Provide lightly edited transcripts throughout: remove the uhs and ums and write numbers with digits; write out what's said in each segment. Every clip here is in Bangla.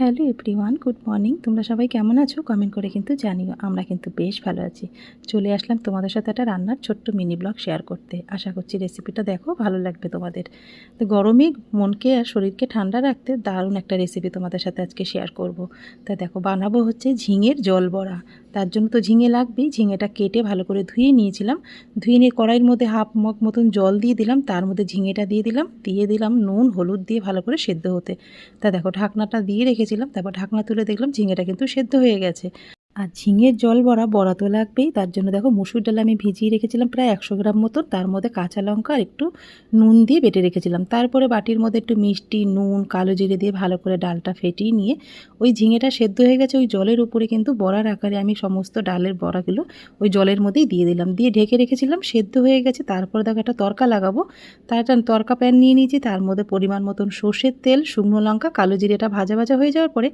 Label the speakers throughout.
Speaker 1: Hello everyone, good morning. তোমরা সবাই কেমন আছো কমেন্ট করে কিন্তু জানিও। আমরা কিন্তু বেশ ভালো আছি। চলে আসলাম তোমাদের সাথে একটা রান্নার ছোট্ট মিনি ব্লগ শেয়ার করতে। আশা করছি রেসিপিটা দেখো, ভালো লাগবে তোমাদের। তো গরমে মনকে আর শরীরকে ঠান্ডা রাখতে দারুণ একটা রেসিপি তোমাদের সাথে আজকে শেয়ার করব। তা দেখো, বানাবো হচ্ছে ঝিঙের জল বড়া। তার জন্য তো ঝিঙে লাগবেই। ঝিঙেটা কেটে ভালো করে ধুয়ে নিয়েছিলাম। ধুয়ে নিয়ে কড়াইয়ের মধ্যে হাফ মগ মতন জল দিয়ে দিলাম, তার মধ্যে ঝিঙেটা দিয়ে দিলাম নুন হলুদ দিয়ে ভালো করে সেদ্ধ হতে। তা দেখো, ঢাকনাটা দিয়ে রেখেছিলাম, তারপর ঢাকনা তুলে দেখলাম ঝিঙেটা কিন্তু সেদ্ধ হয়ে গেছে। আর ঝিঙের জল বড়া বড়া তো লাগবেই। তার জন্য দেখো, মুসুর ডাল আমি ভিজিয়ে রেখেছিলাম প্রায় 100 গ্রাম মতন, তার মধ্যে কাঁচা লঙ্কা আর একটু নুন দিয়ে বেটে রেখেছিলাম। তারপরে বাটির মধ্যে একটু মিষ্টি, নুন, কালো জিরে দিয়ে ভালো করে ডালটা ফেটিয়ে নিয়ে ওই ঝিঙেটা সেদ্ধ হয়ে গেছে ওই জলের উপরে কিন্তু বড়ার আকারে আমি সমস্ত ডালের বড়াগুলো ওই জলের মধ্যেই দিয়ে দিলাম, দিয়ে ঢেকে রেখেছিলাম। সেদ্ধ হয়ে গেছে। তারপরে দেখো একটা তড়কা লাগাবো। তার একটা তড়কা প্যান নিয়ে নিয়েছি, তার মধ্যে পরিমাণ মতন সর্ষের তেল, শুকনো লঙ্কা, কালো জিরেটা ভাজা ভাজা হয়ে যাওয়ার পরে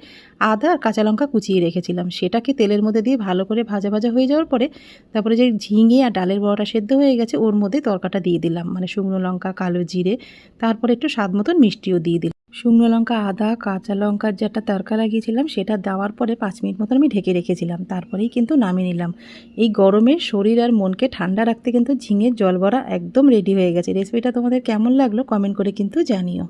Speaker 1: আদা আর কাঁচা লঙ্কা কুচিয়ে রেখেছিলাম, সেটাকে তেলের মধ্যে দিয়ে ভালো করে ভাজা ভাজা হয়ে যাওয়ার পরে তারপরে যে ঝিঙে আর ডালের বড়াটা সেদ্ধ হয়ে গেছে ওর মধ্যে তরকাটা দিয়ে দিলাম, মানে শুকনো লঙ্কা, কালো জিরে, তারপরে একটু স্বাদ মতন মিষ্টিও দিয়ে দিলাম। শুকনো লঙ্কা, আদা, কাঁচা লঙ্কার যে একটা তরকা লাগিয়েছিলাম সেটা দেওয়ার পরে 5 মিনিট মতন আমি ঢেকে রেখেছিলাম, তারপরেই কিন্তু নামিয়ে নিলাম। এই গরমে শরীর আর মনকে ঠান্ডা রাখতে কিন্তু ঝিঙের জল বড়া একদম রেডি হয়ে গেছে। রেসিপিটা তোমাদের কেমন লাগলো কমেন্ট করে কিন্তু জানিও।